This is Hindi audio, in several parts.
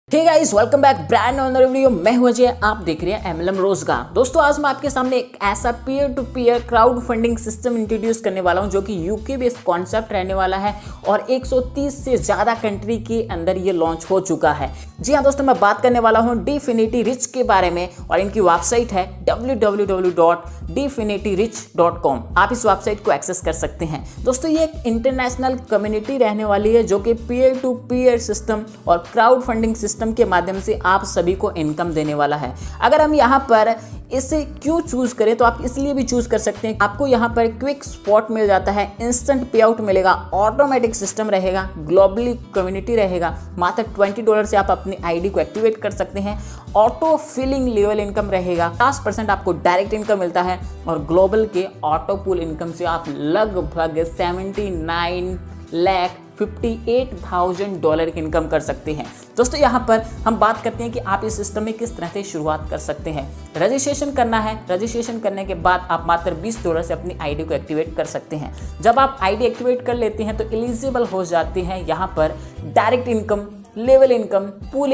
हे guys, welcome back brand honor video. मैं हूं अजय, आप देख रहे हैं एमएलएम रोजगार। दोस्तों, आज मैं आपके सामने एक ऐसा peer to peer crowdfunding system introduce करने वाला हूं जो कि यूके बेस्ड कॉन्सेप्ट रहने वाला है और 130 से ज़्यादा कंट्री के अंदर ये लॉन्च हो चुका है। जी हाँ दोस्तों, मैं बात करने वाला हूँ डिफिनिटी रिच के बारे में और इनकी वेबसाइट है www.definityrich.com। आप इस वेबसाइट को एक्सेस कर सकते हैं। दोस्तों, ये एक इंटरनेशनल कम्युनिटी रहने वाली है जो कि पीयर टू पीयर सिस्टम और क्राउड फंडिंग सिस्टम के माध्यम से आप सभी को इनकम देने वाला है। अगर हम यहाँ पर इसे क्यों चूज करें तो आप इसलिए भी चूज कर सकते हैं। आपको यहाँ पर क्विक स्पॉट मिल जाता है, इंस्टेंट पे आउट मिलेगा, ऑटोमेटिक सिस्टम रहेगा, ग्लोबली कम्युनिटी रहेगा। मात्र $20 से आप अपनी आईडी को एक्टिवेट कर सकते हैं। ऑटो फिलिंग लेवल इनकम रहेगा, 50% आपको डायरेक्ट इनकम मिलता है और ग्लोबल के ऑटो पूल इनकम से आप लगभग $79,58,000 की इनकम कर सकते हैं। दोस्तों, यहाँ पर हम बात करते हैं कि आप इस सिस्टम में किस तरह से शुरुआत कर सकते हैं। रजिस्ट्रेशन करना है। रजिस्ट्रेशन करने के बाद आप मात्र $20 से अपनी आईडी को एक्टिवेट कर सकते हैं। जब आप आईडी एक्टिवेट कर लेते हैं तो एलिजिबल हो जाते हैं यहाँ पर direct income, level income, pool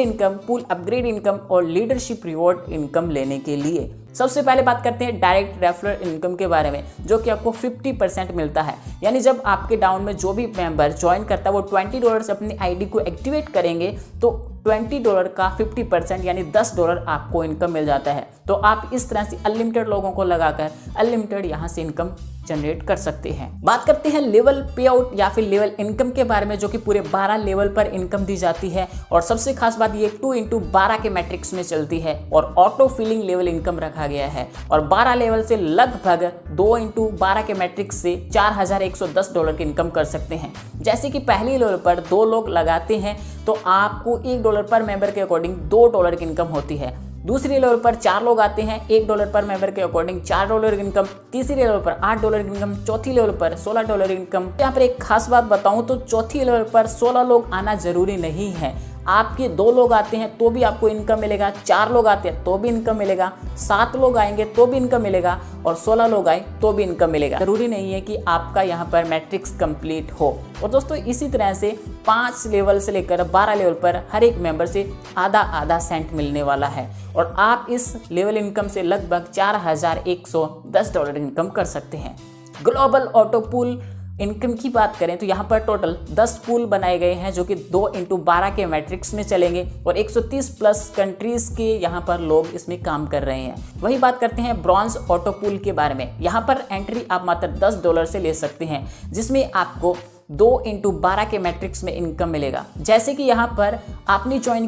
upgrade income और लीडरशिप रिवॉर्ड इनकम लेने के लिए। सबसे पहले बात करते हैं डायरेक्ट रेफरल इनकम के बारे में, जो कि आपको 50% मिलता है। यानी जब आपके डाउन में जो भी मेंबर ज्वाइन करता है वो $20 अपनी आईडी को एक्टिवेट करेंगे तो $20 का 50% यानी $10 आपको इनकम मिल जाता है। तो आप इस तरह से अनलिमिटेड लोगों को लगाकर अनलिमिटेड यहाँ से इनकम जनरेट कर सकते हैं। बात करते हैं लेवल पे आउट या फिर लेवल इनकम के बारे में, जो कि पूरे 12 लेवल पर इनकम दी जाती है और सबसे खास बात ये 2x12 के मैट्रिक्स में चलती है और ऑटो फिलिंग लेवल इनकम रखा गया है और 12 लेवल से लगभग 2x12 के मैट्रिक्स से $4,110 की इनकम कर सकते हैं। जैसे कि पहली लेवल पर 2 लोग लगाते हैं तो आपको $1 पर मेंबर के अकॉर्डिंग $2 की इनकम होती है। दूसरी लेवल पर 4 लोग आते हैं, $1 पर मेंबर के अकॉर्डिंग $4 की इनकम। तीसरी लेवल पर $8 की इनकम। चौथी लेवल पर $16 की इनकम। यहाँ पर एक खास बात बताऊं तो चौथी लेवल पर 16 लोग आना जरूरी नहीं है। आपके 2 लोग आते हैं तो भी आपको इनकम मिलेगा, 4 लोग आते हैं तो भी इनकम मिलेगा, 7 लोग आएंगे तो भी इनकम मिलेगा और 16 लोग आए तो भी इनकम मिलेगा। जरूरी नहीं है कि आपका यहाँ पर मैट्रिक्स कंप्लीट हो। और दोस्तों, इसी तरह से 5 लेवल से लेकर 12 लेवल पर हर एक मेंबर से आधा सेंट मिलने वाला है और आप इस लेवल इनकम से लगभग $4,110 इनकम कर सकते हैं। ग्लोबल ऑटो पूल इनकम की बात करें तो यहाँ पर टोटल 10 पूल बनाए गए हैं जो कि 2x12 के मैट्रिक्स में चलेंगे और 130 प्लस कंट्रीज के यहाँ पर लोग इसमें काम कर रहे हैं। वही बात करते हैं ब्रॉन्ज ऑटो पूल के बारे में। यहाँ पर एंट्री आप मात्र $10 से ले सकते हैं, जिसमें आपको 2x12 के मैट्रिक्स में इनकम मिलेगा। जैसे कि यहाँ पर आपने ज्वाइन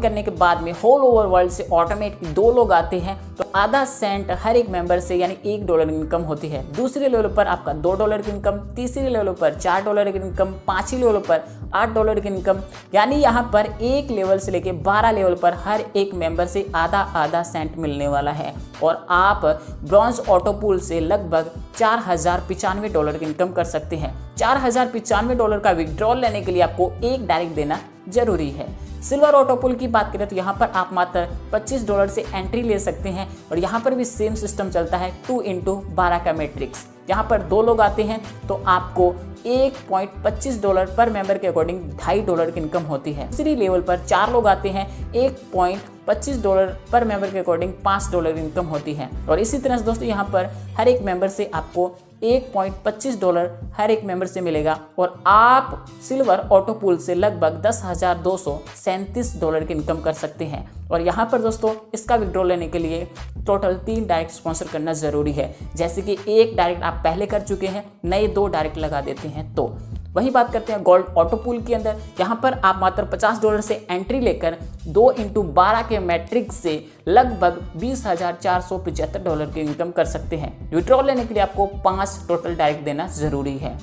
करने के बाद में होल ओवर वर्ल्ड से ऑटोमेटिक 2 लोग आते हैं तो आधा सेंट हर एक मेंबर से यानी $1 इनकम होती है। दूसरे लेवल पर आपका $2 की इनकम, तीसरे लेवल पर $4 की इनकम, 5वीं लेवल पर $8 की इनकम। यानी यहाँ पर एक लेवल से लेके 12 लेवल पर हर एक मेंबर से आधा सेंट मिलने वाला है और आप ब्रॉन्ज ऑटो पूल से लगभग $4,095 की इनकम कर सकते हैं। $4,095 का विड्रॉल लेने के लिए आपको एक डायरेक्ट देना जरूरी है। सिल्वर ऑटो पूल की बात करें तो यहाँ पर आप मात्र $25 से एंट्री ले सकते हैं और यहाँ पर भी सेम सिस्टम चलता है 2x12 का मैट्रिक्स। यहाँ पर 2 लोग आते हैं तो आपको $1.25 पर मेंबर के अकॉर्डिंग $2.5 की इनकम होती है। दूसरी लेवल पर 4 लोग आते हैं, $1.25 पर मेंबर के अकॉर्डिंग $5 की इनकम होती है और इसी तरह से दोस्तों यहाँ पर हर एक मेंबर से आपको $1.25 हर एक मेंबर से मिलेगा और आप सिल्वर ऑटो पूल से लगभग $10,237 की इनकम कर सकते हैं। और यहाँ पर दोस्तों इसका विड्रॉल लेने के लिए टोटल 3 डायरेक्ट स्पॉन्सर करना जरूरी है। जैसे कि एक डायरेक्ट आप पहले कर चुके हैं, नए 2 डायरेक्ट लगा देते हैं तो। वही बात करते हैं गोल्ड ऑटो पूल के अंदर। यहाँ पर आप मात्र $50 से एंट्री लेकर 2x12 के मैट्रिक्स से लगभग $20,475 की इनकम कर सकते हैं। विड्रॉल लेने के लिए आपको 5 टोटल डायरेक्ट देना जरूरी है।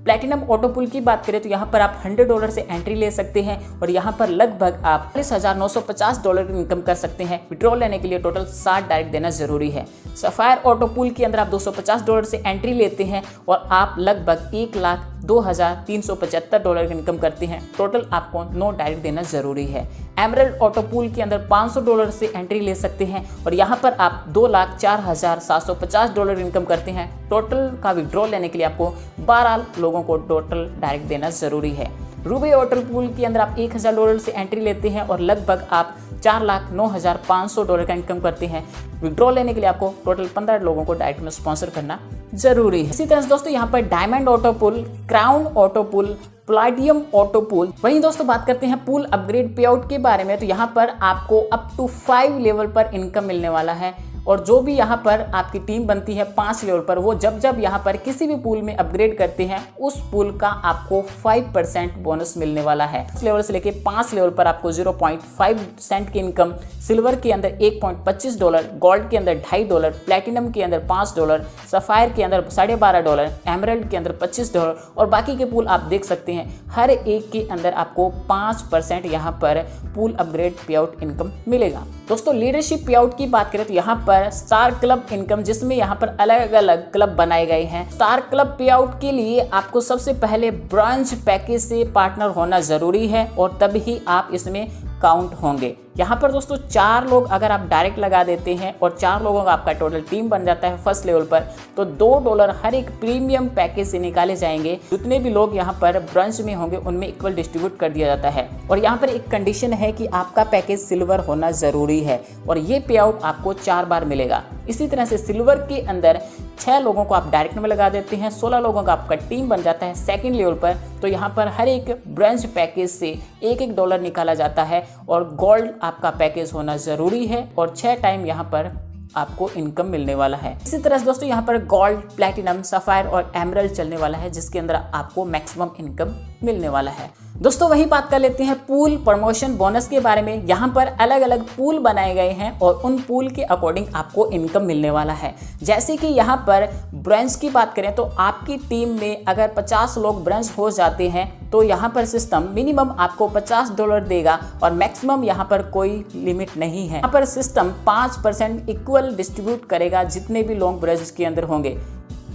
प्लैटिनम ऑटो पूल की बात करें तो यहाँ पर आप $100 से एंट्री ले सकते हैं और यहाँ पर लगभग आप $40,950 की इनकम कर सकते हैं। विड्रॉल लेने के लिए टोटल 60 डायरेक्ट देना जरूरी है। सफायर ऑटो पूल के अंदर आप $250 से एंट्री लेते हैं और आप लगभग $1,02,375 की इनकम करते हैं। टोटल आपको 9 डायरेक्ट देना जरूरी है। एमरल्ड ऑटो पूल के अंदर $500 से एंट्री ले सकते हैं और यहाँ पर आप $2,04,750 इनकम करते हैं। टोटल का विड्रॉल लेने के लिए आपको 12 लोगों को टोटल डायरेक्ट देना जरूरी है। रूबी ऑटो पूल के अंदर आप $1000 से एंट्री लेते हैं और लगभग आप $4,09,500 का इनकम करते हैं। विड्रॉ लेने के लिए आपको टोटल 15 लोगों को डायरेक्ट में स्पॉन्सर करना जरूरी है। इसी तरह से दोस्तों यहाँ पर diamond auto pool, crown auto pool, platinum auto pool. वहीं दोस्तों बात करते हैं पूल अपग्रेड पे आउट के बारे में, तो यहाँ पर आपको अप टू 5 लेवल पर इनकम मिलने वाला है और जो भी यहाँ पर आपकी टीम बनती है 5 लेवल पर, वो जब यहाँ पर किसी भी पूल में अपग्रेड करते हैं उस पूल का आपको 5% बोनस मिलने वाला है। इस लेवल से लेके 5 लेवल पर आपको 0.5% की इनकम, सिल्वर के अंदर $1.25, गोल्ड के अंदर $2.5, प्लैटिनम के अंदर $5, सफायर के अंदर $12.5, एमरल्ड के अंदर $25 और बाकी के पूल आप देख सकते हैं हर एक के अंदर आपको 5% यहाँ पर पूल अपग्रेड पे आउट इनकम मिलेगा। दोस्तों लीडरशिप पे आउट की बात करें तो यहाँ पर स्टार क्लब इनकम, जिसमें यहाँ पर अलग अलग क्लब बनाए गए हैं। स्टार क्लब पे आउट के लिए आपको सबसे पहले ब्रॉन्ज पैकेज से पार्टनर होना जरूरी है और तभी आप इसमें काउंट होंगे। यहाँ पर दोस्तों 4 लोग अगर आप डायरेक्ट लगा देते हैं और 4 लोगों का आपका टोटल टीम बन जाता है फर्स्ट लेवल पर, तो $2 हर एक प्रीमियम पैकेज से निकाले जाएंगे। जितने भी लोग यहाँ पर ब्रॉन्ज में होंगे उनमें इक्वल डिस्ट्रीब्यूट कर दिया जाता है। और यहाँ पर एक कंडीशन है कि आपका पैकेज सिल्वर होना जरूरी है और ये पे आउट आपको 4 बार मिलेगा। इसी तरह से सिल्वर के अंदर 6 लोगों को आप डायरेक्ट में लगा देते हैं, 16 लोगों का आपका टीम बन जाता है सेकंड लेवल पर, तो यहाँ पर हर एक ब्रॉन्ज पैकेज से $1 निकाला जाता है और गोल्ड आपका पैकेज होना जरूरी है और 6 टाइम यहाँ पर आपको इनकम मिलने वाला है। इसी तरह से दोस्तों यहाँ पर गोल्ड, प्लैटिनम, सफायर और एमरल्ड चलने वाला है जिसके अंदर आपको मैक्सिमम इनकम मिलने वाला है। दोस्तों वही बात कर लेते हैं पूल प्रमोशन बोनस के बारे में। यहाँ पर अलग अलग पूल बनाए गए हैं और उन पूल के अकॉर्डिंग आपको इनकम मिलने वाला है। जैसे कि यहाँ पर ब्रॉन्ज की बात करें तो आपकी टीम में अगर 50 लोग ब्रॉन्ज हो जाते हैं तो यहाँ पर सिस्टम मिनिमम आपको $50 देगा और मैक्सिमम यहाँ पर कोई लिमिट नहीं है। यहाँ पर सिस्टम 5% इक्वल डिस्ट्रीब्यूट करेगा जितने भी लोग ब्रॉन्ज के अंदर होंगे।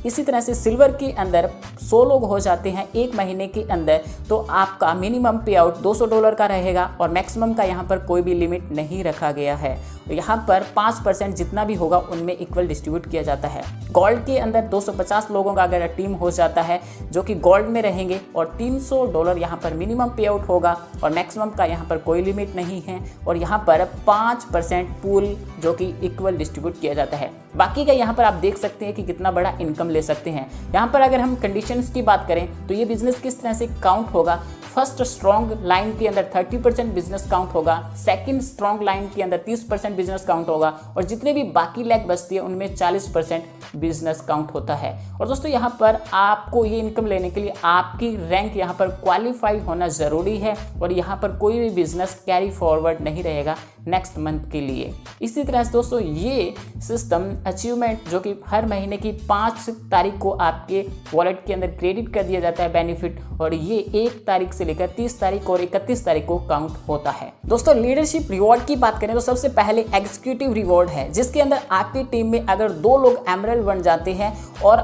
इसी तरह से सिल्वर के अंदर 100 लोग हो जाते हैं एक महीने के अंदर, तो आपका मिनिमम पे आउट $200 का रहेगा और मैक्सिमम का यहाँ पर कोई भी लिमिट नहीं रखा गया है। तो यहाँ पर 5% जितना भी होगा उनमें इक्वल डिस्ट्रीब्यूट किया जाता है। गोल्ड के अंदर 250 लोगों का अगर टीम हो जाता है जो कि गोल्ड में रहेंगे और $300 यहाँ पर मिनिमम पे आउट होगा और मैक्सिमम का यहाँ पर कोई लिमिट नहीं है और यहाँ पर 5% पूल जो कि इक्वल डिस्ट्रीब्यूट किया जाता है। बाकी का यहाँ पर आप देख सकते हैं कि कितना बड़ा इनकम ले सकते हैं। यहाँ पर अगर हम कंडीशंस की बात करें तो ये बिजनेस किस तरह से काउंट होगा। फर्स्ट स्ट्रॉन्ग लाइन के अंदर 30% बिजनेस काउंट होगा, सेकंड स्ट्रॉन्ग लाइन के अंदर 30% बिजनेस काउंट होगा और जितने भी बाकी लेग बचती है उनमें 40% बिजनेस काउंट होता है। और दोस्तों यहाँ पर आपको ये इनकम लेने के लिए आपकी रैंक यहाँ पर क्वालिफाई होना ज़रूरी है और यहाँ पर कोई भी बिजनेस कैरी फॉरवर्ड नहीं रहेगा नेक्स्ट मंथ के लिए। इसी तरह से दोस्तों ये सिस्टम अचीवमेंट जो कि हर महीने की 5 तारीख को आपके वॉलेट के अंदर क्रेडिट कर दिया जाता है बेनिफिट, और ये 1 तारीख से लेकर 30 तारीख और 31 तारीख को काउंट होता है। दोस्तों लीडरशिप रिवॉर्ड की बात करें तो सबसे पहले एग्जीक्यूटिव रिवॉर्ड है जिसके अंदर आपकी टीम में अगर 2 लोग एमरल्ड बन जाते हैं और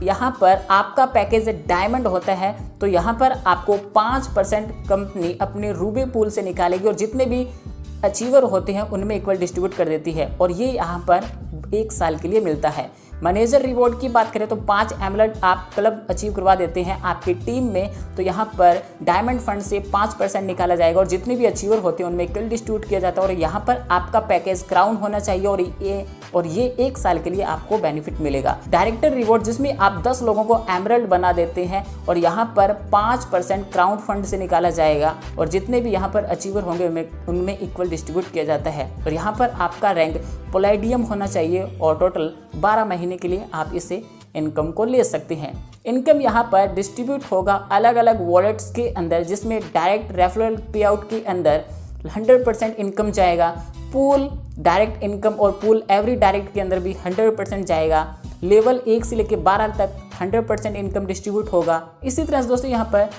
यहाँ पर आपका पैकेज डायमंड होता है तो यहाँ पर आपको 5% कंपनी अपने रूबी पूल से निकालेगी और जितने भी अचीवर होते हैं उनमें इक्वल डिस्ट्रीब्यूट कर देती है और ये यहाँ पर 1 साल के लिए मिलता है। मैनेजर रिवॉर्ड की बात करें तो 5 एमरल्ड आप क्लब अचीव करवा देते हैं आपकी टीम में तो यहाँ पर डायमंड फंड से 5% निकाला जाएगा और जितने भी अचीवर होते हैं उनमें इक्वल डिस्ट्रीब्यूट किया जाता है और यहाँ पर आपका पैकेज क्राउन होना चाहिए और ये 1 साल के लिए आपको बेनिफिट मिलेगा। डायरेक्टर रिवॉर्ड जिसमें आप 10 लोगों को एमरल्ड बना देते हैं और यहाँ पर 5% क्राउन फंड से निकाला जाएगा और जितने भी यहाँ पर अचीवर होंगे उनमें इक्वल डिस्ट्रीब्यूट किया जाता है और यहाँ पर आपका रैंक प्लैटिनम होना चाहिए और टोटल 12 महीने के लिए आप इसे इनकम को ले सकते हैं। इनकम यहाँ पर डिस्ट्रीब्यूट होगा अलग अलग वॉलेट्स के अंदर जिसमें डायरेक्ट रेफरल पे आउट के अंदर 100% इनकम जाएगा, पूल डायरेक्ट इनकम और पूल एवरी डायरेक्ट के अंदर भी 100% जाएगा, लेवल 1 से लेकर 12 तक 100% इनकम डिस्ट्रीब्यूट होगा। इसी तरह से दोस्तों यहाँ पर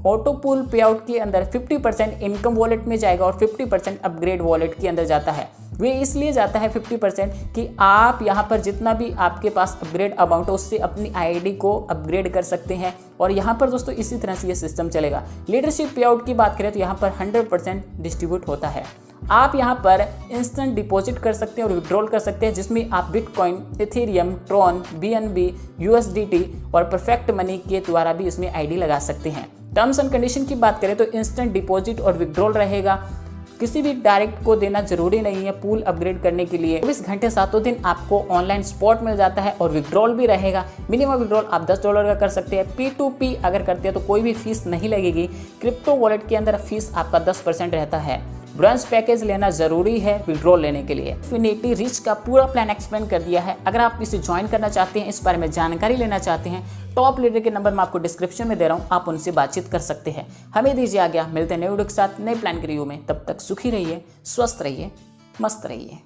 ऑटो पूल पे आउट के अंदर 50% इनकम वॉलेट में जाएगा और 50% अपग्रेड वॉलेट के अंदर जाता है। वे इसलिए जाता है 50% कि आप यहाँ पर जितना भी आपके पास अपग्रेड अमाउंट है उससे अपनी आईडी को अपग्रेड कर सकते हैं और यहाँ पर दोस्तों इसी तरह से ये सिस्टम चलेगा। लीडरशिप पे आउट की बात करें तो यहाँ पर 100% डिस्ट्रीब्यूट होता है। आप यहाँ पर इंस्टेंट डिपॉजिट कर सकते हैं और विड्रॉल कर सकते हैं जिसमें आप bitcoin, Ethereum, Tron, BNB, USDT और परफेक्ट मनी के द्वारा भी इसमें आईडी लगा सकते हैं। टर्म्स एंड कंडीशन की बात करें तो इंस्टेंट डिपॉजिट और विड्रॉल रहेगा, किसी भी डायरेक्ट को देना जरूरी नहीं है। पूल अपग्रेड करने के लिए 24 घंटे 7 दिन आपको ऑनलाइन स्पॉट मिल जाता है और विड्रॉल भी रहेगा। मिनिमम विड्रॉल आप $10 का कर सकते हैं। P2P अगर करते हैं तो कोई भी फीस नहीं लगेगी। क्रिप्टो वॉलेट के अंदर फीस आपका 10% रहता है। ब्रांच पैकेज लेना जरूरी है विड्रॉल लेने के लिए। इन्फिनिटी रिच का पूरा प्लान एक्सप्लेन कर दिया है। अगर आप इसे ज्वाइन करना चाहते हैं, इस बारे में जानकारी लेना चाहते हैं, टॉप लीडर के नंबर मैं आपको डिस्क्रिप्शन में दे रहा हूं, आप उनसे बातचीत कर सकते हैं। हमें दीजिए आज्ञा, मिलते हैं नए वीडियो के साथ नए प्लान के रिव्यू में। तब तक सुखी रहिए, स्वस्थ रहिए, मस्त रहिए।